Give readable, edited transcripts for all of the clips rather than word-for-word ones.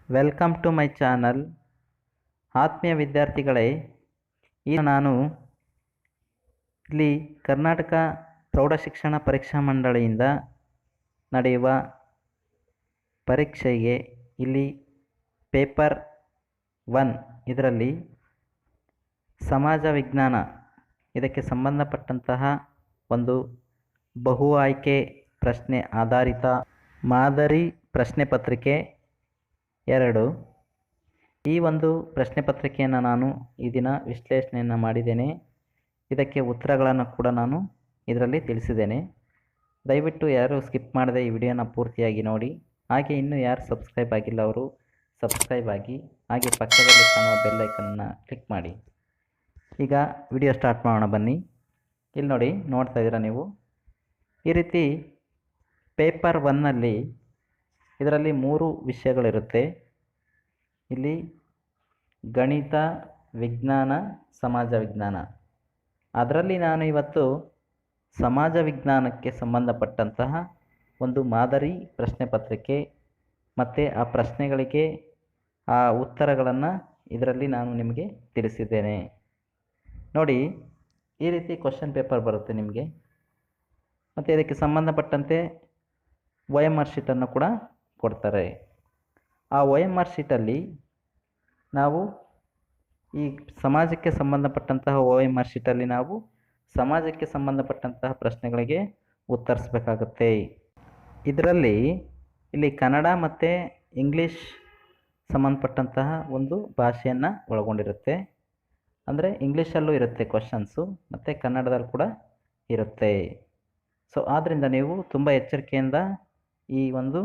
Welcome to my channel. ಆತ್ಮೀಯ ವಿದ್ಯಾರ್ಥಿಗಳೇ, ಈಗ ನಾನು ಇಲ್ಲಿ ಕರ್ನಾಟಕ ಪ್ರೌಢಶಿಕ್ಷಣ ಪರೀಕ್ಷಾ ಮಂಡಳಿಯಿಂದ ನಡೆಯುವ ಪರೀಕ್ಷೆಗೆ ಇಲ್ಲಿ ಪೇಪರ್ 1 ಇದರಲ್ಲಿ ಸಮಾಜ ವಿಜ್ಞಾನ ಇದಕ್ಕೆ ಸಂಬಂಧಪಟ್ಟಂತಹ ಒಂದು ಬಹು ಆಯ್ಕೆ ಪ್ರಶ್ನೆ ಆಧಾರಿತ ಮಾದರಿ ಪ್ರಶ್ನೆ ಪತ್ರಿಕೆ 2. ಈ ಒಂದು ಪ್ರಶ್ನೆ ಪತ್ರಿಕೆಯನ್ನು ನಾನು ಈ ದಿನ ವಿಶ್ಲೇಷಣೆಯನ್ನು ಮಾಡಿದ್ದೇನೆ. ಇದಕ್ಕೆ ಉತ್ತರಗಳನ್ನು ಕೂಡ ನಾನು ಇದರಲ್ಲಿ ತಿಳಿಸಿದ್ದೇನೆ. ದಯವಿಟ್ಟು ಯಾರು ಸ್ಕಿಪ್ ಮಾಡದೆ ಈ ವಿಡಿಯೋನ ಪೂರ್ತಿಯಾಗಿ ನೋಡಿ. ಹಾಗೆ ಇನ್ನೂ ಯಾರು ಸಬ್ಸ್ಕ್ರೈಬ್ ಆಗಿಲ್ಲ ಅವರು ಸಬ್ಸ್ಕ್ರೈಬ್ ಆಗಿ, ಹಾಗೆ ಪಕ್ಕದಲ್ಲಿ ಕಾಣುವ ಬೆಲ್ ಐಕನನ್ನು ಕ್ಲಿಕ್ ಮಾಡಿ. ಈಗ ವಿಡಿಯೋ ಸ್ಟಾರ್ಟ್ ಮಾಡೋಣ ಬನ್ನಿ. ಇಲ್ಲಿ ನೋಡಿ, ನೋಡ್ತಾ ಇದ್ದೀರಾ ನೀವು. ಈ ರೀತಿ ಪೇಪರ್ 1ನಲ್ಲಿ ಇದರಲ್ಲಿ 3 ವಿಷಯಗಳಿರುತ್ತೆ. ಇಲ್ಲಿ ಗಣಿತ, ವಿಜ್ಞಾನ, ಸಮಾಜ ವಿಜ್ಞಾನ. ಅದರಲ್ಲಿ ನಾನು ಇವತ್ತು ಸಮಾಜ ವಿಜ್ಞಾನಕ್ಕೆ ಸಂಬಂಧಪಟ್ಟಂತಹ ಒಂದು ಮಾದರಿ ಪ್ರಶ್ನೆ ಪತ್ರಿಕೆ ಮತ್ತು ಆ ಪ್ರಶ್ನೆಗಳಿಗೆ ಆ ಉತ್ತರಗಳನ್ನು ಇದರಲ್ಲಿ ನಾನು ನಿಮಗೆ ತಿಳಿಸಿದ್ದೇನೆ. ನೋಡಿ, ಈ ರೀತಿ ಕ್ವಶನ್ ಪೇಪರ್ ಬರುತ್ತೆ ನಿಮಗೆ. ಮತ್ತು ಇದಕ್ಕೆ ಸಂಬಂಧಪಟ್ಟಂತೆ OMR ಶೀಟನ್ನು ಕೂಡ ಕೊಡ್ತಾರೆ. ಆ OMR ಶೀಟಲ್ಲಿ ನಾವು ಈ ಸಮಾಜಕ್ಕೆ ಸಂಬಂಧಪಟ್ಟಂತಹ OMR ಶೀಟಲ್ಲಿ ನಾವು ಸಮಾಜಕ್ಕೆ ಸಂಬಂಧಪಟ್ಟಂತಹ ಪ್ರಶ್ನೆಗಳಿಗೆ ಉತ್ತರಿಸಬೇಕಾಗುತ್ತೆ. ಇದರಲ್ಲಿ ಇಲ್ಲಿ ಕನ್ನಡ ಮತ್ತು ಇಂಗ್ಲೀಷ್ ಸಂಬಂಧಪಟ್ಟಂತಹ ಒಂದು ಭಾಷೆಯನ್ನು ಒಳಗೊಂಡಿರುತ್ತೆ. ಅಂದರೆ ಇಂಗ್ಲೀಷಲ್ಲೂ ಇರುತ್ತೆ ಕ್ವಶನ್ಸು ಮತ್ತು ಕನ್ನಡದಲ್ಲಿ ಕೂಡ ಇರುತ್ತೆ. ಸೊ ಆದ್ದರಿಂದ ನೀವು ತುಂಬ ಎಚ್ಚರಿಕೆಯಿಂದ ಈ ಒಂದು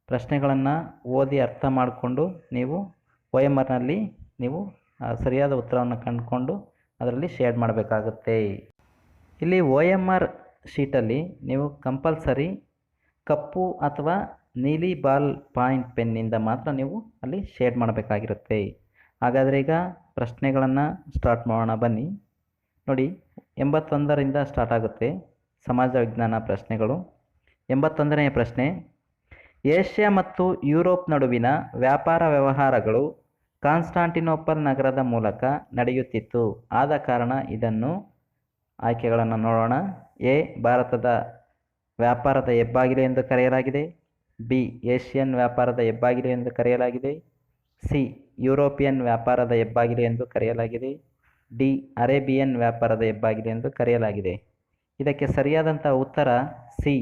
ಪ್ರಶ್ನೆಗಳನ್ನು ಓದಿ ಅರ್ಥ ಮಾಡಿಕೊಂಡು ನೀವು OMRನಲ್ಲಿ ನೀವು ಸರಿಯಾದ ಉತ್ತರವನ್ನು ಕಂಡುಕೊಂಡು ಅದರಲ್ಲಿ ಶೇಡ್ ಮಾಡಬೇಕಾಗುತ್ತೆ. ಇಲ್ಲಿ OMR ಶೀಟಲ್ಲಿ ನೀವು ಕಂಪಲ್ಸರಿ ಕಪ್ಪು ಅಥವಾ ನೀಲಿ ಬಾಲ್ ಪಾಯಿಂಟ್ ಪೆನ್ನಿಂದ ಮಾತ್ರ ನೀವು ಅಲ್ಲಿ ಶೇಡ್ ಮಾಡಬೇಕಾಗಿರುತ್ತೆ. ಹಾಗಾದರೆ ಈಗ ಪ್ರಶ್ನೆಗಳನ್ನು ಸ್ಟಾರ್ಟ್ ಮಾಡೋಣ ಬನ್ನಿ. ನೋಡಿ, 81ರಿಂದ ಸ್ಟಾರ್ಟ್ ಆಗುತ್ತೆ ಸಮಾಜ ವಿಜ್ಞಾನ ಪ್ರಶ್ನೆಗಳು. 81ನೇ ಪ್ರಶ್ನೆ: ಏಷ್ಯಾ ಮತ್ತು ಯುರೋಪ್ ನಡುವಿನ ವ್ಯಾಪಾರ ವ್ಯವಹಾರಗಳು ಕಾನ್ಸ್ಟಾಂಟಿನೋಪಲ್ ನಗರದ ಮೂಲಕ ನಡೆಯುತ್ತಿತ್ತು. ಆದ ಕಾರಣ ಇದನ್ನು ಆಯ್ಕೆಗಳನ್ನು ನೋಡೋಣ. ಎ, ಭಾರತದ ವ್ಯಾಪಾರದ ಹೆಬ್ಬಾಗಿಲು ಎಂದು ಕರೆಯಲಾಗಿದೆ. ಬಿ, ಏಷ್ಯನ್ ವ್ಯಾಪಾರದ ಹೆಬ್ಬಾಗಿಲು ಎಂದು ಕರೆಯಲಾಗಿದೆ. ಸಿ, ಯುರೋಪಿಯನ್ ವ್ಯಾಪಾರದ ಹೆಬ್ಬಾಗಿಲು ಎಂದು ಕರೆಯಲಾಗಿದೆ. ಡಿ, ಅರೇಬಿಯನ್ ವ್ಯಾಪಾರದ ಹೆಬ್ಬಾಗಿಲು ಎಂದು ಕರೆಯಲಾಗಿದೆ. ಇದಕ್ಕೆ ಸರಿಯಾದಂಥ ಉತ್ತರ ಸಿ,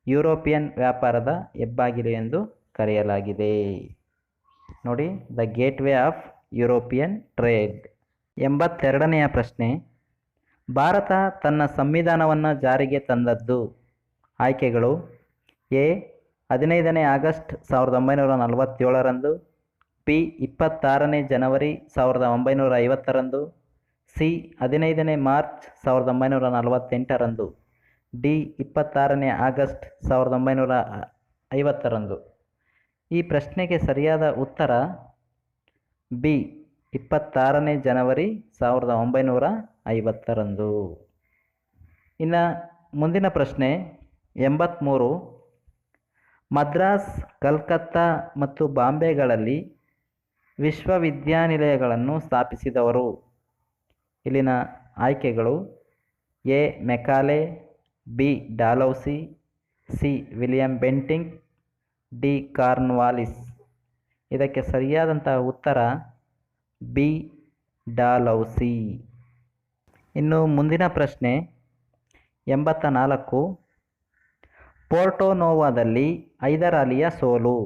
ಯುರೋಪಿಯನ್ ವ್ಯಾಪಾರದ ಹೆಬ್ಬಾಗಿಲು ಎಂದು ಕರೆಯಲಾಗಿದೆ. ನೋಡಿ, the gateway of European trade. 82ನೆಯ ಪ್ರಶ್ನೆ: ಭಾರತ ತನ್ನ ಸಂವಿಧಾನವನ್ನು ಜಾರಿಗೆ ತಂದದ್ದು. ಆಯ್ಕೆಗಳು: ಎ, 15ನೇ ಆಗಸ್ಟ್ 1947ರಂದು. ಬಿ, 26ನೇ ಜನವರಿ 1950ರಂದು. ಸಿ, 15ನೇ ಮಾರ್ಚ್ 1948ರಂದು. ಡಿ, 26ನೇ ಆಗಸ್ಟ್ 1950ರಂದು. ಈ ಪ್ರಶ್ನೆಗೆ ಸರಿಯಾದ ಉತ್ತರ ಬಿ, 26ನೇ ಜನವರಿ 1950ರಂದು. ಇನ್ನು ಮುಂದಿನ ಪ್ರಶ್ನೆ 83: ಮದ್ರಾಸ್, ಕಲ್ಕತ್ತಾ ಮತ್ತು ಬಾಂಬೆಗಳಲ್ಲಿ ವಿಶ್ವವಿದ್ಯಾನಿಲಯಗಳನ್ನು ಸ್ಥಾಪಿಸಿದವರು. ಇಲ್ಲಿನ ಆಯ್ಕೆಗಳು: A, Macaulay. B, Dalhousie. C, William Bentinck. D, Cornwallis. ಇದಕ್ಕೆ ಸರಿಯಾದಂಥ ಉತ್ತರ ಬಿ, ಡಾಲೌಸಿ. ಇನ್ನು ಮುಂದಿನ ಪ್ರಶ್ನೆ 84: ಪೋರ್ಟೊನೋವಾದಲ್ಲಿ ಹೈದರಾಲಿಯ ಸೋಲು.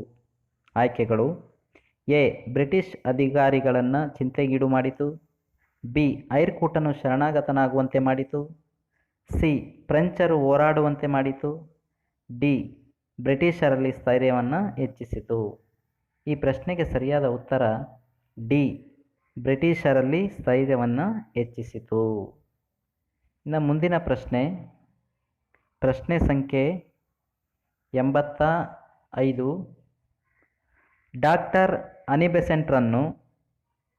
ಆಯ್ಕೆಗಳು: ಎ, ಬ್ರಿಟಿಷ್ ಅಧಿಕಾರಿಗಳನ್ನು ಚಿಂತೆಗೀಡು ಮಾಡಿತು. ಬಿ, ಐರ್ಕೂಟನು ಶರಣಾಗತನಾಗುವಂತೆ ಮಾಡಿತು. ಸಿ, ಫ್ರೆಂಚರು ಹೋರಾಡುವಂತೆ ಮಾಡಿತು. ಡಿ, ಬ್ರಿಟಿಷರಲ್ಲಿ ಸ್ಥೈರ್ಯವನ್ನು ಹೆಚ್ಚಿಸಿತು. ಈ ಪ್ರಶ್ನೆಗೆ ಸರಿಯಾದ ಉತ್ತರ ಡಿ, ಬ್ರಿಟಿಷರಲ್ಲಿ ಸ್ಥೈರ್ಯವನ್ನು ಹೆಚ್ಚಿಸಿತು. ಇನ್ನು ಮುಂದಿನ ಪ್ರಶ್ನೆ ಸಂಖ್ಯೆ 85: ಡಾಕ್ಟರ್ ಅನಿ ಬೆಸೆಂಟ್ರನ್ನು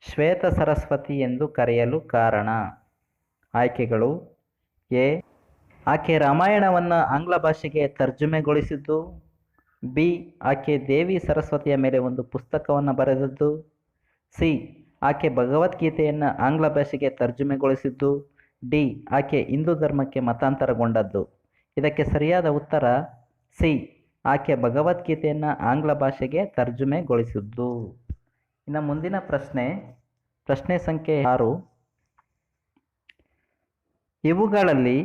ಶ್ವೇತ ಸರಸ್ವತಿ ಎಂದು ಕರೆಯಲು ಕಾರಣ. ಆಯ್ಕೆಗಳು: ಎ, ಆಕೆ ರಾಮಾಯಣವನ್ನು ಆಂಗ್ಲ ಭಾಷೆಗೆ ತರ್ಜುಮೆಗೊಳಿಸಿದ್ದು. ಬಿ ಆಕೆ ದೇವಿ ಸರಸ್ವತಿಯ ಮೇಲೆ ಒಂದು ಪುಸ್ತಕವನ್ನು ಬರೆದದ್ದು. ಸಿ ಆಕೆ ಭಗವದ್ಗೀತೆಯನ್ನು ಆಂಗ್ಲ ಭಾಷೆಗೆ ತರ್ಜುಮೆಗೊಳಿಸಿದ್ದು. ಡಿ ಆಕೆ ಹಿಂದೂ ಧರ್ಮಕ್ಕೆ ಮತಾಂತರಗೊಂಡದ್ದು. ಇದಕ್ಕೆ ಸರಿಯಾದ ಉತ್ತರ ಸಿ ಆಕೆ ಭಗವದ್ಗೀತೆಯನ್ನು ಆಂಗ್ಲ ಭಾಷೆಗೆ ತರ್ಜುಮೆಗೊಳಿಸಿದ್ದು. ಇನ್ನು ಮುಂದಿನ ಪ್ರಶ್ನೆ ಸಂಖ್ಯೆ 6. ಇವುಗಳಲ್ಲಿ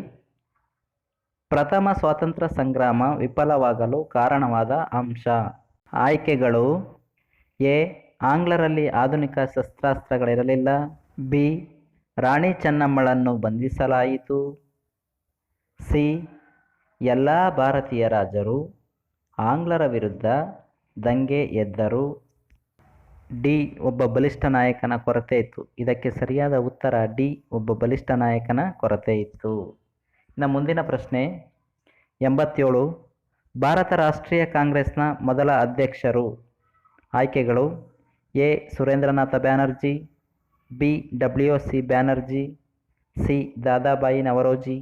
ಪ್ರಥಮ ಸ್ವಾತಂತ್ರ್ಯ ಸಂಗ್ರಾಮ ವಿಫಲವಾಗಲು ಕಾರಣವಾದ ಅಂಶ. ಆಯ್ಕೆಗಳು: ಎ ಆಂಗ್ಲರಲ್ಲಿ ಆಧುನಿಕ ಶಸ್ತ್ರಾಸ್ತ್ರಗಳಿರಲಿಲ್ಲ. ಬಿ ರಾಣಿ ಚೆನ್ನಮ್ಮಳನ್ನು ಬಂಧಿಸಲಾಯಿತು. ಸಿ ಎಲ್ಲ ಭಾರತೀಯ ರಾಜರು ಆಂಗ್ಲರ ವಿರುದ್ಧ ದಂಗೆ ಎದ್ದರು. ಡಿ ಒಬ್ಬ ಬಲಿಷ್ಠ ನಾಯಕನ ಕೊರತೆ ಇತ್ತು. ಇದಕ್ಕೆ ಸರಿಯಾದ ಉತ್ತರ ಡಿ ಒಬ್ಬ ಬಲಿಷ್ಠ ನಾಯಕನ ಕೊರತೆ ಇತ್ತು. ಇನ್ನು ಮುಂದಿನ ಪ್ರಶ್ನೆ 87. ಭಾರತ ರಾಷ್ಟ್ರೀಯ ಕಾಂಗ್ರೆಸ್ನ ಮೊದಲ ಅಧ್ಯಕ್ಷರು. ಆಯ್ಕೆಗಳು: A Surendranath Banerjee. B WC Banerjee. C Dadabhai Naoroji.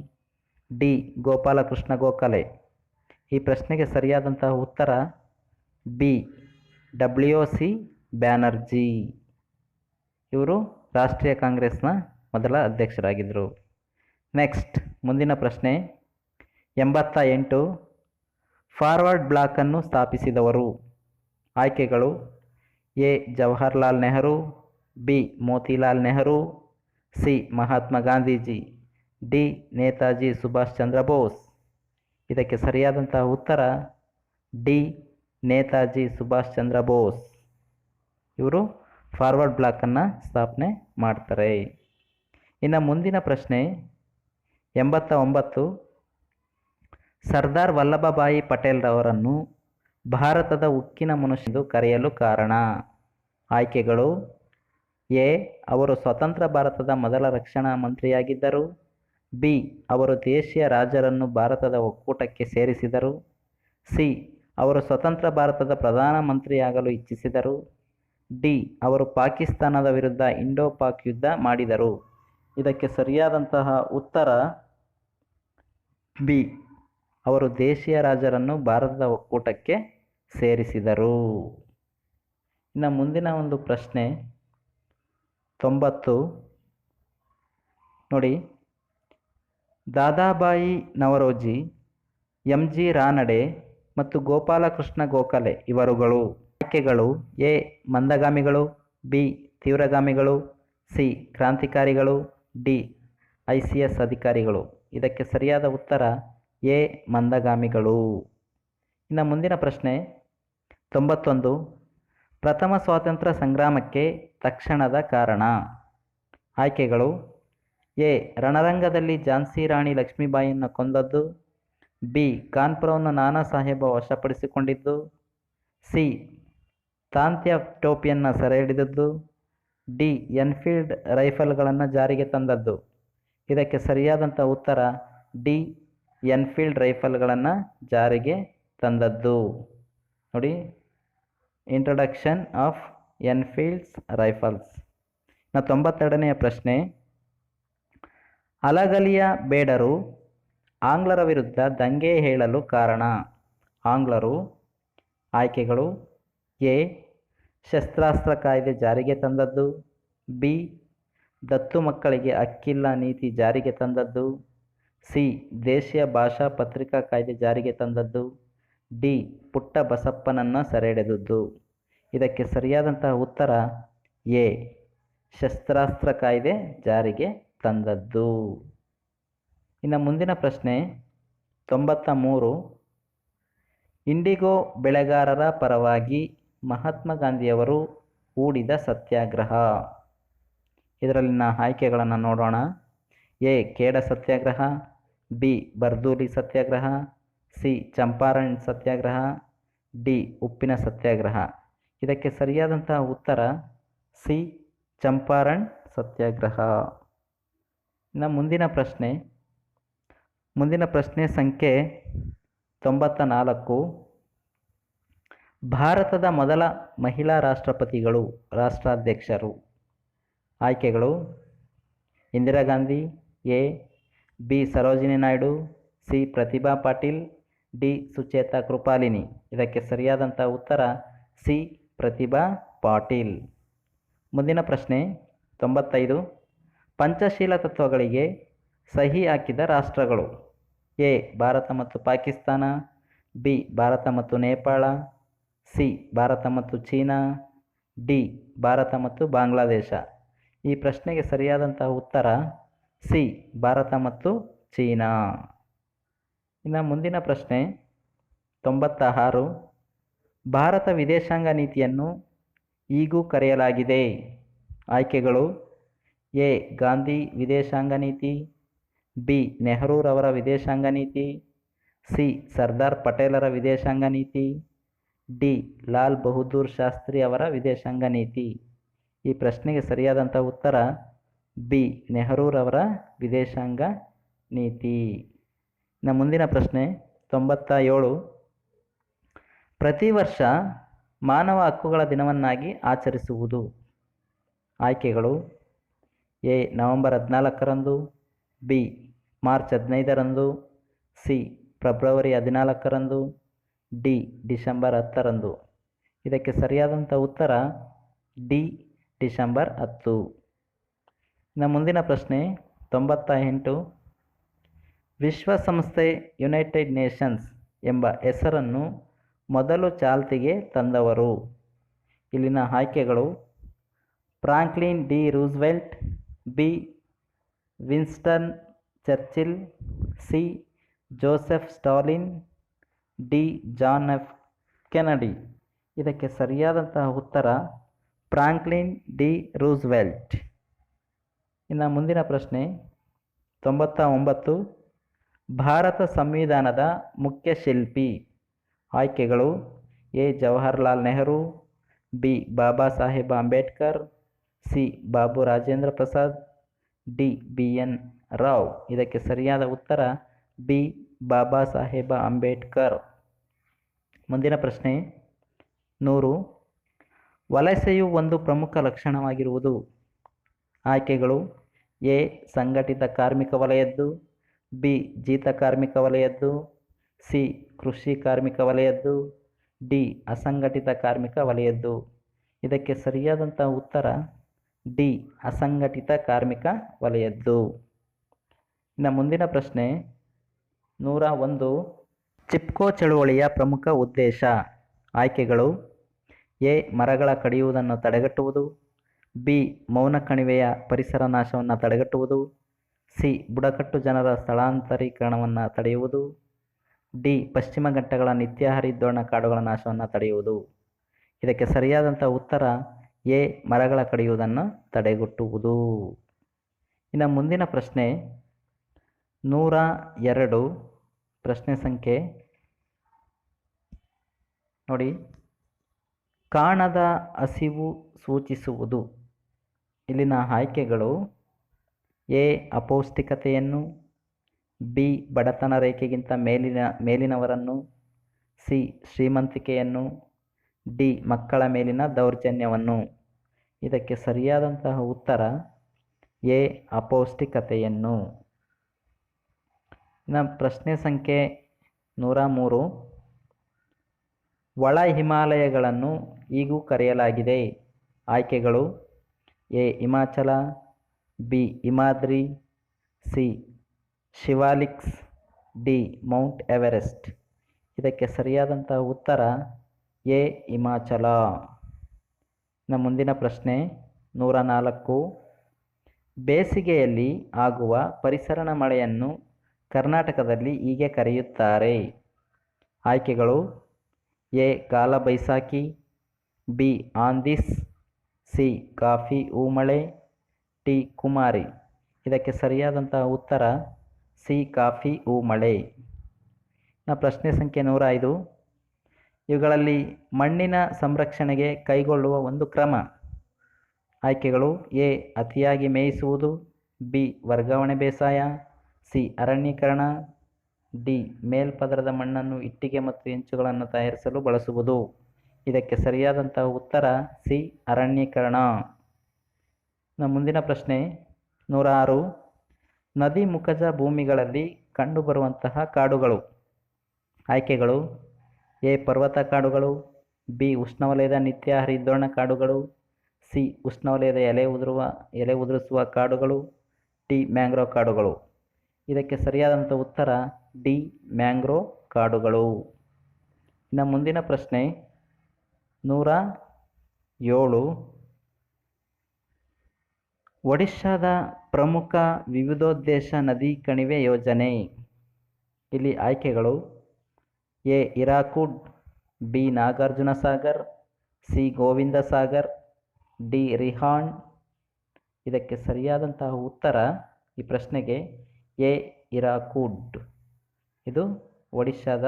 D Gopalakrishna Gokhale. ಈ ಪ್ರಶ್ನೆಗೆ ಸರಿಯಾದಂತಹ ಉತ್ತರ ಬಿ WC ಬ್ಯಾನರ್ಜಿ. ಇವರು ರಾಷ್ಟ್ರೀಯ ಕಾಂಗ್ರೆಸ್ನ ಮೊದಲ ಅಧ್ಯಕ್ಷರಾಗಿದ್ದರು. ನೆಕ್ಸ್ಟ್ ಮುಂದಿನ ಪ್ರಶ್ನೆ 88. ಫಾರ್ವರ್ಡ್ ಬ್ಲಾಕನ್ನು ಸ್ಥಾಪಿಸಿದವರು. ಆಯ್ಕೆಗಳು: A Jawaharlal Nehru. B Motilal Nehru. C Mahatma Gandhiji. D Netaji Subhash Chandra Bose. ಇದಕ್ಕೆ ಸರಿಯಾದಂತಹ ಉತ್ತರ ಡಿ ನೇತಾಜಿ ಸುಭಾಷ್ ಚಂದ್ರ ಬೋಸ್. ಇವರು ಫಾರ್ವರ್ಡ್ ಬ್ಲಾಕನ್ನು ಸ್ಥಾಪನೆ ಮಾಡ್ತಾರೆ. ಇನ್ನು ಮುಂದಿನ ಪ್ರಶ್ನೆ 89. ಸರ್ದಾರ್ ವಲ್ಲಭಭಾಯಿ ಪಟೇಲ್ರವರನ್ನು ಭಾರತದ ಉಕ್ಕಿನ ಮನುಷ್ಯ ಎಂದು ಕರೆಯಲು ಕಾರಣ. ಆಯ್ಕೆಗಳು: ಎ ಅವರು ಸ್ವತಂತ್ರ ಭಾರತದ ಮೊದಲ ರಕ್ಷಣಾ ಮಂತ್ರಿಯಾಗಿದ್ದರು. ಬಿ ಅವರು ದೇಶೀಯ ರಾಜರನ್ನು ಭಾರತದ ಒಕ್ಕೂಟಕ್ಕೆ ಸೇರಿಸಿದರು. ಸಿ ಅವರು ಸ್ವತಂತ್ರ ಭಾರತದ ಪ್ರಧಾನಮಂತ್ರಿಯಾಗಲು ಇಚ್ಛಿಸಿದರು. ಡಿ ಅವರು ಪಾಕಿಸ್ತಾನದ ವಿರುದ್ಧ ಇಂಡೋ-ಪಾಕ್ ಯುದ್ಧ ಮಾಡಿದರು. ಇದಕ್ಕೆ ಸರಿಯಾದಂತಹ ಉತ್ತರ ಬಿ ಅವರು ದೇಶೀಯ ರಾಜರನ್ನು ಭಾರತದ ಒಕ್ಕೂಟಕ್ಕೆ ಸೇರಿಸಿದರು. ಇನ್ನು ಮುಂದಿನ ಒಂದು ಪ್ರಶ್ನೆ 90. ನೋಡಿ, ದಾದಾಬಾಯಿ ನವರೋಜಿ, MG ರಾನಡೆ ಮತ್ತು ಗೋಪಾಲಕೃಷ್ಣ ಗೋಖಲೆ ಇವರುಗಳು. ಆಯ್ಕೆಗಳು: ಎ ಮಂದಗಾಮಿಗಳು. ಬಿ ತೀವ್ರಗಾಮಿಗಳು. ಸಿ ಕ್ರಾಂತಿಕಾರಿಗಳು. ಡಿ ICS ಅಧಿಕಾರಿಗಳು. ಇದಕ್ಕೆ ಸರಿಯಾದ ಉತ್ತರ ಎ ಮಂದಗಾಮಿಗಳು. ಇನ್ನು ಮುಂದಿನ ಪ್ರಶ್ನೆ 91. ಪ್ರಥಮ ಸ್ವಾತಂತ್ರ್ಯ ಸಂಗ್ರಾಮಕ್ಕೆ ತಕ್ಷಣದ ಕಾರಣ. ಆಯ್ಕೆಗಳು: ಎ ರಣರಂಗದಲ್ಲಿ ಝಾನ್ಸಿ ರಾಣಿ ಲಕ್ಷ್ಮೀಬಾಯಿಯನ್ನು ಕೊಂದದ್ದು. ಬಿ ಕಾನ್ಪುರವನ್ನು ನಾನಾ ಸಾಹೇಬ ವಶಪಡಿಸಿಕೊಂಡಿದ್ದು. ಸಿ ತಾಂತ್ಯ ಟೋಪಿಯನ್ನು ಸೆರೆ ಹಿಡಿದದ್ದು. ಡಿ ಎನ್ಫೀಲ್ಡ್ ರೈಫಲ್ಗಳನ್ನು ಜಾರಿಗೆ ತಂದದ್ದು. ಇದಕ್ಕೆ ಸರಿಯಾದಂಥ ಉತ್ತರ ಡಿ ಎನ್ಫೀಲ್ಡ್ ರೈಫಲ್ಗಳನ್ನು ಜಾರಿಗೆ ತಂದದ್ದು. ನೋಡಿ, ಇಂಟ್ರೊಡಕ್ಷನ್ ಆಫ್ ಎನ್ಫೀಲ್ಡ್ಸ್ ರೈಫಲ್ಸ್. 92ನೆಯ ಪ್ರಶ್ನೆ, ಅಲಗಲಿಯ ಬೇಡರು ಆಂಗ್ಲರ ವಿರುದ್ಧ ದಂಗೆ ಹೇಳಲು ಕಾರಣ. ಆಂಗ್ಲರು. ಆಯ್ಕೆಗಳು: ಎ ಶಸ್ತ್ರಾಸ್ತ್ರ ಕಾಯ್ದೆ ಜಾರಿಗೆ ತಂದದ್ದು. ಬಿ ದತ್ತು ಮಕ್ಕಳಿಗೆ ಹಕ್ಕಿಲ್ಲ ನೀತಿ ಜಾರಿಗೆ ತಂದದ್ದು. ಸಿ ದೇಶೀಯ ಭಾಷಾ ಪತ್ರಿಕಾ ಕಾಯ್ದೆ ಜಾರಿಗೆ ತಂದದ್ದು. ಡಿ ಪುಟ್ಟ ಬಸಪ್ಪನನ್ನು ಸೆರೆ ಹಿಡಿದದ್ದು. ಇದಕ್ಕೆ ಸರಿಯಾದಂತಹ ಉತ್ತರ ಎ ಶಸ್ತ್ರಾಸ್ತ್ರ ಕಾಯ್ದೆ ಜಾರಿಗೆ ತಂದದ್ದು. ಇನ್ನು ಮುಂದಿನ ಪ್ರಶ್ನೆ 93. ಇಂಡಿಗೋ ಬೆಳೆಗಾರರ ಪರವಾಗಿ ಮಹಾತ್ಮ ಗಾಂಧಿಯವರು ಹೂಡಿದ ಸತ್ಯಾಗ್ರಹ. ಇದರಲ್ಲಿನ ಆಯ್ಕೆಗಳನ್ನು ನೋಡೋಣ. ಎ ಖೇಡ ಸತ್ಯಾಗ್ರಹ. ಬಿ ಬರ್ದೂಲಿ ಸತ್ಯಾಗ್ರಹ. ಸಿ ಚಂಪಾರಣ್ ಸತ್ಯಾಗ್ರಹ. ಡಿ ಉಪ್ಪಿನ ಸತ್ಯಾಗ್ರಹ. ಇದಕ್ಕೆ ಸರಿಯಾದಂತಹ ಉತ್ತರ ಸಿ ಚಂಪಾರಣ್ ಸತ್ಯಾಗ್ರಹ. ಇನ್ನು ಮುಂದಿನ ಪ್ರಶ್ನೆ ಸಂಖ್ಯೆ 94. ಭಾರತದ ಮೊದಲ ಮಹಿಳಾ ರಾಷ್ಟ್ರಪತಿಗಳು, ರಾಷ್ಟ್ರಾಧ್ಯಕ್ಷರು. ಆಯ್ಕೆಗಳು: Indira Gandhi. A B Sarojini Naidu. C Pratibha Patil. D Sucheta Kripalani. ಇದಕ್ಕೆ ಸರಿಯಾದಂಥ ಉತ್ತರ ಸಿ ಪ್ರತಿಭಾ ಪಾಟೀಲ್. ಮುಂದಿನ ಪ್ರಶ್ನೆ 95. ಪಂಚಶೀಲ ತತ್ವಗಳಿಗೆ ಸಹಿ ಹಾಕಿದ ರಾಷ್ಟ್ರಗಳು. ಎ ಭಾರತ ಮತ್ತು ಪಾಕಿಸ್ತಾನ, ಬಿ ಭಾರತ ಮತ್ತು ನೇಪಾಳ, ಸಿ ಭಾರತ ಮತ್ತು ಚೀನಾ, ಡಿ ಭಾರತ ಮತ್ತು ಬಾಂಗ್ಲಾದೇಶ. ಈ ಪ್ರಶ್ನೆಗೆ ಸರಿಯಾದಂತಹ ಉತ್ತರ ಸಿ ಭಾರತ ಮತ್ತು ಚೀನಾ. ಇನ್ನು ಮುಂದಿನ ಪ್ರಶ್ನೆ 96. ಭಾರತ ವಿದೇಶಾಂಗ ನೀತಿಯನ್ನು ಹೀಗೂ ಕರೆಯಲಾಗಿದೆ. ಆಯ್ಕೆಗಳು ಎ ಗಾಂಧಿ ವಿದೇಶಾಂಗ ನೀತಿ, ಬಿ ನೆಹರೂರವರ ವಿದೇಶಾಂಗ ನೀತಿ, ಸಿ ಸರ್ದಾರ್ ಪಟೇಲರ ವಿದೇಶಾಂಗ ನೀತಿ, ಡಿ ಲಾಲ್ ಬಹದ್ದೂರ್ ಶಾಸ್ತ್ರಿ ಅವರ ವಿದೇಶಾಂಗ ನೀತಿ. ಈ ಪ್ರಶ್ನೆಗೆ ಸರಿಯಾದಂಥ ಉತ್ತರ ಬಿ ನೆಹರೂರವರ ವಿದೇಶಾಂಗ ನೀತಿ. ಇನ್ನು ಮುಂದಿನ ಪ್ರಶ್ನೆ 97. ಪ್ರತಿ ವರ್ಷ ಮಾನವ ಹಕ್ಕುಗಳ ದಿನವನ್ನಾಗಿ ಆಚರಿಸುವುದು. ಆಯ್ಕೆಗಳು ಎ ನವೆಂಬರ್ 14ರಂದು, ಬಿ ಮಾರ್ಚ್ 15ರಂದು, ಸಿ ಫೆಬ್ರವರಿ 14ರಂದು, ಡಿ ಡಿಸೆಂಬರ್ 10ರಂದು. ಇದಕ್ಕೆ ಸರಿಯಾದಂಥ ಉತ್ತರ ಡಿ ಡಿಸೆಂಬರ್ 10. ಇನ್ನು ಮುಂದಿನ ಪ್ರಶ್ನೆ 98. ವಿಶ್ವಸಂಸ್ಥೆ ಯುನೈಟೆಡ್ ನೇಷನ್ಸ್ ಎಂಬ ಹೆಸರನ್ನು ಮೊದಲು ಚಾಲ್ತಿಗೆ ತಂದವರು. ಇಲ್ಲಿನ ಆಯ್ಕೆಗಳು Franklin D Roosevelt, B Winston Churchill, C Joseph Stalin, D John F Kennedy. ಇದಕ್ಕೆ ಸರಿಯಾದಂತಹ ಉತ್ತರ ಫ್ರಾಂಕ್ಲಿನ್ ಡಿ ರೂಸ್ವೆಲ್ಟ್. ಇನ್ನು ಮುಂದಿನ ಪ್ರಶ್ನೆ 99. ಭಾರತ ಸಂವಿಧಾನದ ಮುಖ್ಯ ಶಿಲ್ಪಿ. ಆಯ್ಕೆಗಳು A Jawaharlal Nehru, B Baba Saheb Ambedkar, C Babu Rajendra Prasad, D B N Rao. ಇದಕ್ಕೆ ಸರಿಯಾದ ಉತ್ತರ ಬಿ ಬಾಬಾ ಸಾಹೇಬ ಅಂಬೇಡ್ಕರ್. ಮುಂದಿನ ಪ್ರಶ್ನೆ 100. ವಲಸೆಯು ಒಂದು ಪ್ರಮುಖ ಲಕ್ಷಣವಾಗಿರುವುದು. ಆಯ್ಕೆಗಳು ಎ ಸಂಘಟಿತ ಕಾರ್ಮಿಕ ವಲಯದ್ದು, ಬಿ ಜೀತ ಕಾರ್ಮಿಕ ವಲಯದ್ದು, ಸಿ ಕೃಷಿ ಕಾರ್ಮಿಕ ವಲಯದ್ದು, ಡಿ ಅಸಂಘಟಿತ ಕಾರ್ಮಿಕ ವಲಯದ್ದು. ಇದಕ್ಕೆ ಸರಿಯಾದಂಥ ಉತ್ತರ ಡಿ ಅಸಂಘಟಿತ ಕಾರ್ಮಿಕ ವಲಯದ್ದು. ಇನ್ನು ಮುಂದಿನ ಪ್ರಶ್ನೆ 101. ಚಿಪ್ಕೋ ಚಳುವಳಿಯ ಪ್ರಮುಖ ಉದ್ದೇಶ. ಆಯ್ಕೆಗಳು ಎ ಮರಗಳ ಕಡಿಯುವುದನ್ನು ತಡೆಗಟ್ಟುವುದು, ಬಿ ಮೌನ ಕಣಿವೆಯ ಪರಿಸರ ನಾಶವನ್ನು ತಡೆಗಟ್ಟುವುದು, ಸಿ ಬುಡಕಟ್ಟು ಜನರ ಸ್ಥಳಾಂತರೀಕರಣವನ್ನು ತಡೆಯುವುದು, ಡಿ ಪಶ್ಚಿಮ ಘಟ್ಟಗಳ ನಿತ್ಯ ಹರಿದ್ವರ್ಣ ಕಾಡುಗಳ ನಾಶವನ್ನು ತಡೆಯುವುದು. ಇದಕ್ಕೆ ಸರಿಯಾದಂಥ ಉತ್ತರ ಎ ಮರಗಳ ಕಡಿಯುವುದನ್ನು ತಡೆಗಟ್ಟುವುದು. ಇನ್ನು ಮುಂದಿನ ಪ್ರಶ್ನೆ 102. ಪ್ರಶ್ನೆ ಸಂಖ್ಯೆ ನೋಡಿ, ಕಾಣದ ಹಸಿವು ಸೂಚಿಸುವುದು. ಇಲ್ಲಿನ ಆಯ್ಕೆಗಳು ಎ ಅಪೌಷ್ಟಿಕತೆಯನ್ನು, ಬಿ ಬಡತನ ರೇಖೆಗಿಂತ ಮೇಲಿನವರನ್ನು, ಸಿ ಶ್ರೀಮಂತಿಕೆಯನ್ನು, ಡಿ ಮಕ್ಕಳ ಮೇಲಿನ ದೌರ್ಜನ್ಯವನ್ನು. ಇದಕ್ಕೆ ಸರಿಯಾದಂತಹ ಉತ್ತರ ಎ ಅಪೌಷ್ಟಿಕತೆಯನ್ನು. ಇನ್ನು ಪ್ರಶ್ನೆ ಸಂಖ್ಯೆ 103. ಒಳ ಹಿಮಾಲಯಗಳನ್ನು ಹೀಗೂ ಕರೆಯಲಾಗಿದೆ. ಆಯ್ಕೆಗಳು A Himachal, B Himadri, C Shivaliks, D mount Everest. ಇದಕ್ಕೆ ಸರಿಯಾದಂಥ ಉತ್ತರ ಎ ಹಿಮಾಚಲ. ಇನ್ನು ಮುಂದಿನ ಪ್ರಶ್ನೆ 104. ಬೇಸಿಗೆಯಲ್ಲಿ ಆಗುವ ಪರಿಸರಣ ಮಳೆಯನ್ನು ಕರ್ನಾಟಕದಲ್ಲಿ ಹೀಗೆ ಕರೆಯುತ್ತಾರೆ. ಆಯ್ಕೆಗಳು ಎ ಕಾಲ ಬೈಸಾಖಿ, ಬಿ ಆಂದಿಸ್, ಸಿ ಕಾಫಿ ಹೂಮಳೆ, ಡಿ ಕುಮಾರಿ. ಇದಕ್ಕೆ ಸರಿಯಾದಂತಹ ಉತ್ತರ ಸಿ ಕಾಫಿ ಹೂಮಳೆ. ಪ್ರಶ್ನೆ ಸಂಖ್ಯೆ 105. ಇವುಗಳಲ್ಲಿ ಮಣ್ಣಿನ ಸಂರಕ್ಷಣೆಗೆ ಕೈಗೊಳ್ಳುವ ಒಂದು ಕ್ರಮ. ಆಯ್ಕೆಗಳು ಎ ಅತಿಯಾಗಿ ಮೇಯಿಸುವುದು, ಬಿ ವರ್ಗಾವಣೆ ಬೇಸಾಯ, ಸಿ ಅರಣ್ಯೀಕರಣ, ಡಿ ಮೇಲ್ಪದರದ ಮಣ್ಣನ್ನು ಇಟ್ಟಿಗೆ ಮತ್ತು ಹೆಂಚುಗಳನ್ನು ತಯಾರಿಸಲು ಬಳಸುವುದು. ಇದಕ್ಕೆ ಸರಿಯಾದಂತಹ ಉತ್ತರ ಸಿ ಅರಣ್ಯೀಕರಣ. ಮುಂದಿನ ಪ್ರಶ್ನೆ 106. ನದಿ ಮುಖಜ ಭೂಮಿಗಳಲ್ಲಿ ಕಂಡುಬರುವಂತಹ ಕಾಡುಗಳು. ಆಯ್ಕೆಗಳು: ಎ ಪರ್ವತ ಕಾಡುಗಳು, ಬಿ ಉಷ್ಣವಲಯದ ನಿತ್ಯ ಹರಿದ್ವರ್ಣ ಕಾಡುಗಳು, ಸಿ ಉಷ್ಣವಲಯದ ಎಲೆ ಉದುರಿಸುವ ಕಾಡುಗಳು, ಡಿ ಮ್ಯಾಂಗ್ರೋವ್ ಕಾಡುಗಳು. ಇದಕ್ಕೆ ಸರಿಯಾದಂಥ ಉತ್ತರ ಡಿ ಮ್ಯಾಂಗ್ರೋವ್ ಕಾಡುಗಳು. ಇನ್ನು ಮುಂದಿನ ಪ್ರಶ್ನೆ 107. ಒಡಿಶಾದ ಪ್ರಮುಖ ವಿವಿಧೋದ್ದೇಶ ನದಿ ಕಣಿವೆ ಯೋಜನೆ. ಇಲ್ಲಿ ಆಯ್ಕೆಗಳು: A Hirakud, B Nagarjuna Sagar, C Govind Sagar, D Rihand. ಇದಕ್ಕೆ ಸರಿಯಾದಂತಹ ಉತ್ತರ ಈ ಪ್ರಶ್ನೆಗೆ ಎ ಹಿರಾಕುಡ್. ಇದು ಒಡಿಶಾದ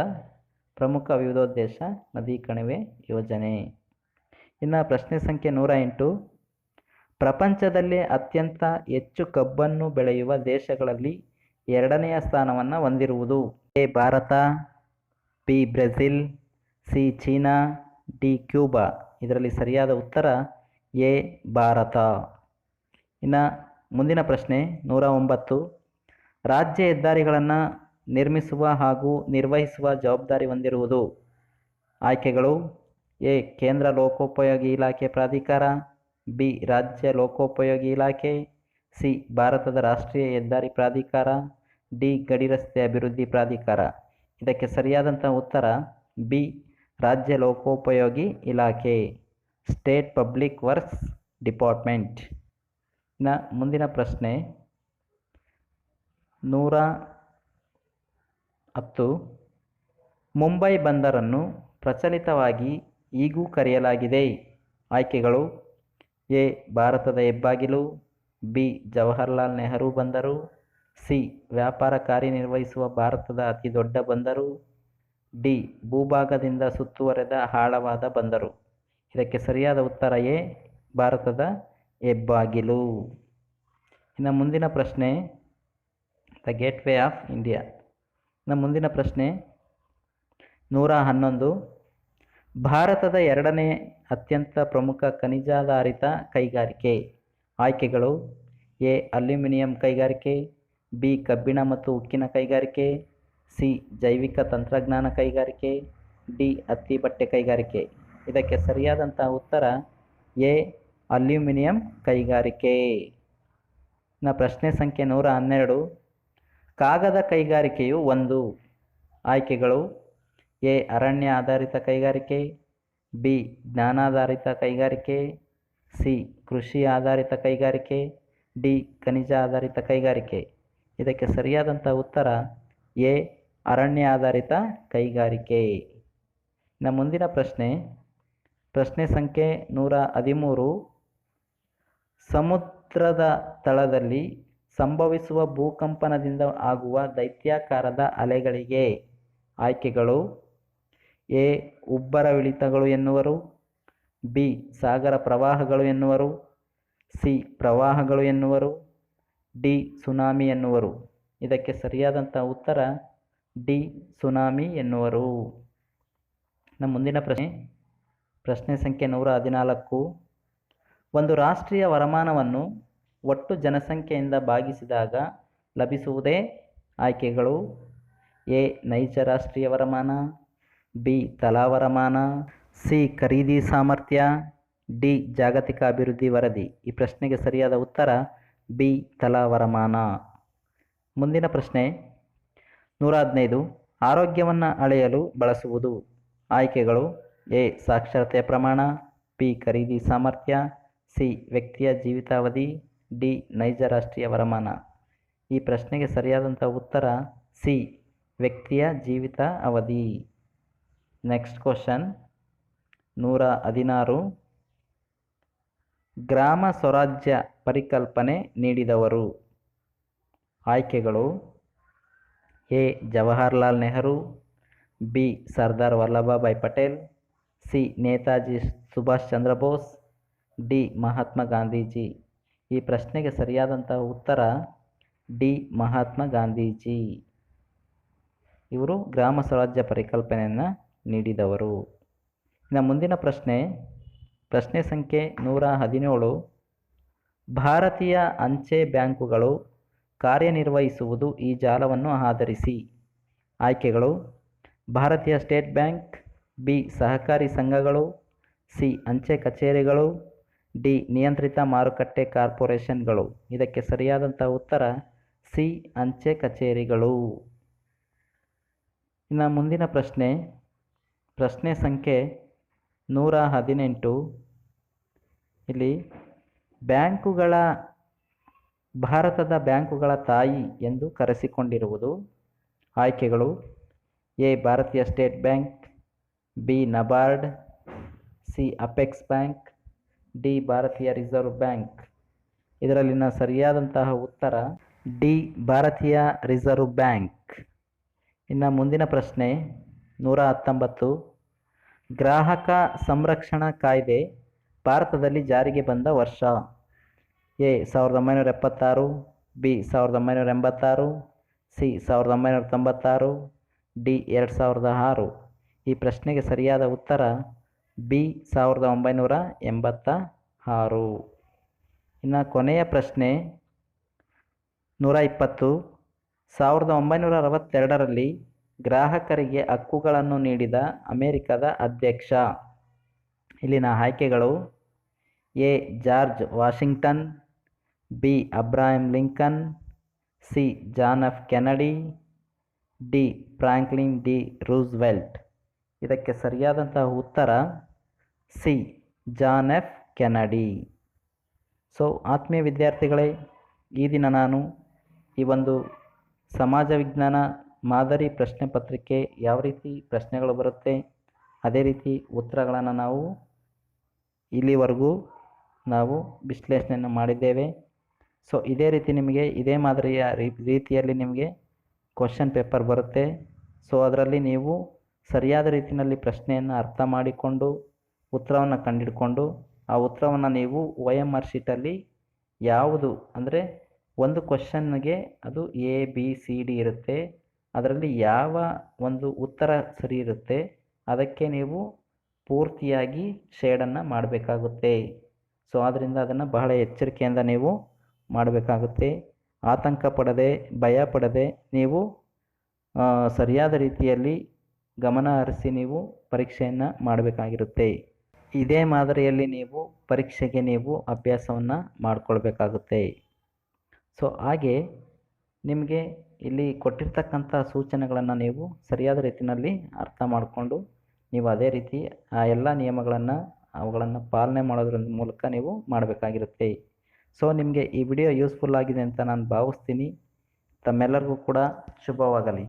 ಪ್ರಮುಖ ವಿವಿಧೋದ್ದೇಶ ನದಿ ಕಣಿವೆ ಯೋಜನೆ. ಇನ್ನು ಪ್ರಶ್ನೆ ಸಂಖ್ಯೆ 108. ಪ್ರಪಂಚದಲ್ಲೇ ಅತ್ಯಂತ ಹೆಚ್ಚು ಕಬ್ಬನ್ನು ಬೆಳೆಯುವ ದೇಶಗಳಲ್ಲಿ 2ನೆಯ ಸ್ಥಾನವನ್ನು ಹೊಂದಿರುವುದು. A Bharat, B Brazil, C China, D Cuba. ಇದರಲ್ಲಿ ಸರಿಯಾದ ಉತ್ತರ ಎ ಭಾರತ. ಇನ್ನು ಮುಂದಿನ ಪ್ರಶ್ನೆ 109. ರಾಜ್ಯ ಹೆದ್ದಾರಿಗಳನ್ನು ನಿರ್ಮಿಸುವ ಹಾಗೂ ನಿರ್ವಹಿಸುವ ಜವಾಬ್ದಾರಿ ಹೊಂದಿರುವುದು. ಆಯ್ಕೆಗಳು: ಎ ಕೇಂದ್ರ ಲೋಕೋಪಯೋಗಿ ಇಲಾಖೆ ಪ್ರಾಧಿಕಾರ, ಬಿ ರಾಜ್ಯ ಲೋಕೋಪಯೋಗಿ ಇಲಾಖೆ, ಸಿ ಭಾರತದ ರಾಷ್ಟ್ರೀಯ ಹೆದ್ದಾರಿ ಪ್ರಾಧಿಕಾರ, ಡಿ ಗಡಿ ರಸ್ತೆ ಅಭಿವೃದ್ಧಿ ಪ್ರಾಧಿಕಾರ. ಇದಕ್ಕೆ ಸರಿಯಾದಂಥ ಉತ್ತರ ಬಿ ರಾಜ್ಯ ಲೋಕೋಪಯೋಗಿ ಇಲಾಖೆ, ಸ್ಟೇಟ್ ಪಬ್ಲಿಕ್ ವರ್ಕ್ಸ್ ಡಿಪಾರ್ಟ್ಮೆಂಟ್. ಇನ್ನು ಮುಂದಿನ ಪ್ರಶ್ನೆ 110. ಮುಂಬೈ ಬಂದರನ್ನು ಪ್ರಚಲಿತವಾಗಿ ಹೀಗೂ ಕರೆಯಲಾಗಿದೆ. ಆಯ್ಕೆಗಳು: ಎ ಭಾರತದ ಹೆಬ್ಬಾಗಿಲು, ಬಿ ಜವಾಹರ್ಲಾಲ್ ನೆಹರು ಬಂದರು, ಸಿ ವ್ಯಾಪಾರ ಕಾರ್ಯನಿರ್ವಹಿಸುವ ಭಾರತದ ಅತಿ ದೊಡ್ಡ ಬಂದರು, ಡಿ ಭೂಭಾಗದಿಂದ ಸುತ್ತುವರೆದ ಆಳವಾದ ಬಂದರು. ಇದಕ್ಕೆ ಸರಿಯಾದ ಉತ್ತರ ಎ ಭಾರತದ ಹೆಬ್ಬಾಗಿಲು. ಇನ್ನು ಮುಂದಿನ ಪ್ರಶ್ನೆ ದ ಗೇಟ್ವೇ ಆಫ್ ಇಂಡಿಯಾ. ಇನ್ನು ಮುಂದಿನ ಪ್ರಶ್ನೆ 111. ಭಾರತದ 2ನೇ ಅತ್ಯಂತ ಪ್ರಮುಖ ಖನಿಜಾಧಾರಿತ ಕೈಗಾರಿಕೆ. ಆಯ್ಕೆಗಳು: ಎ ಅಲ್ಯೂಮಿನಿಯಂ ಕೈಗಾರಿಕೆ, ಬಿ ಕಬ್ಬಿಣ ಮತ್ತು ಉಕ್ಕಿನ ಕೈಗಾರಿಕೆ, ಸಿ ಜೈವಿಕ ತಂತ್ರಜ್ಞಾನ ಕೈಗಾರಿಕೆ, ಡಿ ಹತ್ತಿ ಬಟ್ಟೆ ಕೈಗಾರಿಕೆ. ಇದಕ್ಕೆ ಸರಿಯಾದಂಥ ಉತ್ತರ ಎ ಅಲ್ಯೂಮಿನಿಯಂ ಕೈಗಾರಿಕೆ. ಇನ್ನು ಪ್ರಶ್ನೆ ಸಂಖ್ಯೆ 112. ಕಾಗದ ಕೈಗಾರಿಕೆಯು ಒಂದು. ಆಯ್ಕೆಗಳು: ಎ ಅರಣ್ಯ ಆಧಾರಿತ ಕೈಗಾರಿಕೆ, ಬಿ ಜ್ಞಾನಾಧಾರಿತ ಕೈಗಾರಿಕೆ, ಸಿ ಕೃಷಿ ಆಧಾರಿತ ಕೈಗಾರಿಕೆ, ಡಿ ಖನಿಜ ಆಧಾರಿತ ಕೈಗಾರಿಕೆ. ಇದಕ್ಕೆ ಸರಿಯಾದಂಥ ಉತ್ತರ ಎ ಅರಣ್ಯ ಆಧಾರಿತ ಕೈಗಾರಿಕೆ. ಇನ್ನು ಮುಂದಿನ ಪ್ರಶ್ನೆ ಸಂಖ್ಯೆ 113. ಸಮುದ್ರದ ತಳದಲ್ಲಿ ಸಂಭವಿಸುವ ಭೂಕಂಪನದಿಂದ ಆಗುವ ದೈತ್ಯಾಕಾರದ ಅಲೆಗಳಿಗೆ. ಆಯ್ಕೆಗಳು: ಎ ಉಬ್ಬರವಿಳಿತಗಳು ಎನ್ನುವರು, ಬಿ ಸಾಗರ ಪ್ರವಾಹಗಳು ಎನ್ನುವರು, ಸಿ ಪ್ರವಾಹಗಳು ಎನ್ನುವರು, ಡಿ ಸುನಾಮಿ ಎನ್ನುವರು. ಇದಕ್ಕೆ ಸರಿಯಾದಂಥ ಉತ್ತರ ಡಿ ಸುನಾಮಿ ಎನ್ನುವರು. ನಮ್ಮ ಮುಂದಿನ ಪ್ರಶ್ನೆ ಸಂಖ್ಯೆ 114. ಒಂದು ರಾಷ್ಟ್ರೀಯ ವರಮಾನವನ್ನು ಒಟ್ಟು ಜನಸಂಖ್ಯೆಯಿಂದ ಭಾಗಿಸಿದಾಗ ಲಭಿಸುವುದೇ. ಆಯ್ಕೆಗಳು: ಎ ನೈಜ ರಾಷ್ಟ್ರೀಯ ವರಮಾನ, ಬಿ ತಲಾ ವರಮಾನ, ಸಿ ಖರೀದಿ ಸಾಮರ್ಥ್ಯ, ಡಿ ಜಾಗತಿಕ ಅಭಿವೃದ್ಧಿ ವರದಿ. ಈ ಪ್ರಶ್ನೆಗೆ ಸರಿಯಾದ ಉತ್ತರ ಬಿ ತಲಾ ವರಮಾನ. ಮುಂದಿನ ಪ್ರಶ್ನೆ 115. ಆರೋಗ್ಯವನ್ನು ಅಳೆಯಲು ಬಳಸುವುದು. ಆಯ್ಕೆಗಳು: ಎ ಸಾಕ್ಷರತೆಯ ಪ್ರಮಾಣ, ಬಿ ಖರೀದಿ ಸಾಮರ್ಥ್ಯ, ಸಿ ವ್ಯಕ್ತಿಯ ಜೀವಿತಾವಧಿ, ಡಿ ನೈಜ ರಾಷ್ಟ್ರೀಯ ವರಮಾನ. ಈ ಪ್ರಶ್ನೆಗೆ ಸರಿಯಾದಂಥ ಉತ್ತರ ಸಿ ವ್ಯಕ್ತಿಯ ಜೀವಿತ ಅವಧಿ. Next question 116. ಗ್ರಾಮ ಸ್ವರಾಜ್ಯ ಪರಿಕಲ್ಪನೆ ನೀಡಿದವರು. ಆಯ್ಕೆಗಳು: A Jawaharlal Nehru, B Sardar Vallabhbhai Patel, C Netaji Subhash Chandra Bose, D Mahatma Gandhiji. ಈ ಪ್ರಶ್ನೆಗೆ ಸರಿಯಾದಂಥ ಉತ್ತರ ಡಿ ಮಹಾತ್ಮ ಗಾಂಧೀಜಿ. ಇವರು ಗ್ರಾಮ ಸ್ವರಾಜ್ಯ ಪರಿಕಲ್ಪನೆಯನ್ನು ನೀಡಿದವರು. ಇನ್ನು ಮುಂದಿನ ಪ್ರಶ್ನೆ ಸಂಖ್ಯೆ 117. ಭಾರತೀಯ ಅಂಚೆ ಬ್ಯಾಂಕುಗಳು ಕಾರ್ಯನಿರ್ವಹಿಸುವುದು ಈ ಜಾಲವನ್ನು ಆಧರಿಸಿ. ಆಯ್ಕೆಗಳು: ಭಾರತೀಯ ಸ್ಟೇಟ್ ಬ್ಯಾಂಕ್, ಬಿ ಸಹಕಾರಿ ಸಂಘಗಳು, ಸಿ ಅಂಚೆ ಕಚೇರಿಗಳು, ಡಿ ನಿಯಂತ್ರಿತ ಮಾರುಕಟ್ಟೆ ಕಾರ್ಪೊರೇಷನ್ಗಳು. ಇದಕ್ಕೆ ಸರಿಯಾದಂಥ ಉತ್ತರ ಸಿ ಅಂಚೆ ಕಚೇರಿಗಳು. ಇನ್ನು ಮುಂದಿನ ಪ್ರಶ್ನೆ ಸಂಖ್ಯೆ 118. ಇಲ್ಲಿ ಭಾರತದ ಬ್ಯಾಂಕುಗಳ ತಾಯಿ ಎಂದು ಕರೆಸಿಕೊಂಡಿರುವುದು. ಆಯ್ಕೆಗಳು: ಎ ಭಾರತೀಯ state bank, B NABARD, C apex bank, D ಭಾರತೀಯ ರಿಸರ್ವ್ ಬ್ಯಾಂಕ್. ಇದರಲ್ಲಿನ ಸರಿಯಾದಂತಹ ಉತ್ತರ ಡಿ ಭಾರತೀಯ ರಿಸರ್ವ್ ಬ್ಯಾಂಕ್. ಇನ್ನು ಮುಂದಿನ ಪ್ರಶ್ನೆ 119. ಗ್ರಾಹಕ ಸಂರಕ್ಷಣಾ ಕಾಯ್ದೆ ಭಾರತದಲ್ಲಿ ಜಾರಿಗೆ ಬಂದ ವರ್ಷ. A 1976, B 1986, C 1996, D 2006. ಈ ಪ್ರಶ್ನೆಗೆ ಸರಿಯಾದ ಉತ್ತರ ಬಿ 1986. ಇನ್ನು ಕೊನೆಯ ಪ್ರಶ್ನೆ 120. 1962ರಲ್ಲಿ ಗ್ರಾಹಕರಿಗೆ ಹಕ್ಕುಗಳನ್ನು ನೀಡಿದ ಅಮೆರಿಕದ ಅಧ್ಯಕ್ಷ. ಇಲ್ಲಿನ ಆಯ್ಕೆಗಳು: A George Washington, B Abraham Lincoln, C John F Kennedy, D Franklin D Roosevelt. ಇದಕ್ಕೆ ಸರಿಯಾದಂತಹ ಉತ್ತರ C John F Kennedy. So ಆತ್ಮೀಯ ವಿದ್ಯಾರ್ಥಿಗಳೇ, ಈ ದಿನ ನಾನು ಈ ಒಂದು ಸಮಾಜ ವಿಜ್ಞಾನ ಮಾದರಿ ಪ್ರಶ್ನೆ ಪತ್ರಿಕೆ ಯಾವ ರೀತಿ ಪ್ರಶ್ನೆಗಳು ಬರುತ್ತೆ, ಅದೇ ರೀತಿ ಉತ್ತರಗಳನ್ನು ನಾವು ಇಲ್ಲಿವರೆಗೂ ವಿಶ್ಲೇಷಣೆಯನ್ನು ಮಾಡಿದ್ದೇವೆ. ಸೊ ಇದೇ ರೀತಿ ನಿಮಗೆ ಇದೇ ಮಾದರಿಯ ರೀತಿಯಲ್ಲಿ ನಿಮಗೆ ಕ್ವಶನ್ ಪೇಪರ್ ಬರುತ್ತೆ. ಸೊ ಅದರಲ್ಲಿ ನೀವು ಸರಿಯಾದ ರೀತಿಯಲ್ಲಿ ಪ್ರಶ್ನೆಯನ್ನು ಅರ್ಥ ಮಾಡಿಕೊಂಡು ಉತ್ತರವನ್ನು ಕಂಡುಹಿಡ್ಕೊಂಡು ಆ ಉತ್ತರವನ್ನು ನೀವು OMR ಶೀಟಲ್ಲಿ ಯಾವುದು ಅಂದರೆ ಒಂದು ಕ್ವಶನ್ಗೆ ಅದು ABCD ಇರುತ್ತೆ. ಅದರಲ್ಲಿ ಯಾವ ಒಂದು ಉತ್ತರ ಸರಿ ಇರುತ್ತೆ ಅದಕ್ಕೆ ನೀವು ಪೂರ್ತಿಯಾಗಿ ಶೇಡನ್ನು ಮಾಡಬೇಕಾಗುತ್ತೆ. ಸೊ ಆದ್ದರಿಂದ ಅದನ್ನು ಬಹಳ ಎಚ್ಚರಿಕೆಯಿಂದ ನೀವು ಮಾಡಬೇಕಾಗುತ್ತೆ. ಆತಂಕ ಪಡದೆ, ಭಯ ಪಡದೆ ನೀವು ಸರಿಯಾದ ರೀತಿಯಲ್ಲಿ ಗಮನ ಹರಿಸಿ ನೀವು ಪರೀಕ್ಷೆಯನ್ನು ಮಾಡಬೇಕಾಗಿರುತ್ತೆ. ಇದೇ ಮಾದರಿಯಲ್ಲಿ ನೀವು ಪರೀಕ್ಷೆಗೆ ಅಭ್ಯಾಸವನ್ನು ಮಾಡಿಕೊಳ್ಬೇಕಾಗುತ್ತೆ. ಸೊ ಹಾಗೆ ನಿಮಗೆ ಇಲ್ಲಿ ಕೊಟ್ಟಿರ್ತಕ್ಕಂಥ ಸೂಚನೆಗಳನ್ನು ನೀವು ಸರಿಯಾದ ರೀತಿಯಲ್ಲಿ ಅರ್ಥ ಮಾಡಿಕೊಂಡು ನೀವು ಅದೇ ರೀತಿ ಆ ಎಲ್ಲ ಅವುಗಳನ್ನು ಪಾಲನೆ ಮಾಡೋದ್ರ ಮೂಲಕ ನೀವು ಮಾಡಬೇಕಾಗಿರುತ್ತೆ. ಸೊ ನಿಮಗೆ ಈ ವಿಡಿಯೋ ಯೂಸ್ಫುಲ್ ಆಗಿದೆ ಅಂತ ನಾನು ಭಾವಿಸ್ತೀನಿ. ತಮ್ಮೆಲ್ಲರಿಗೂ ಕೂಡ ಶುಭವಾಗಲಿ.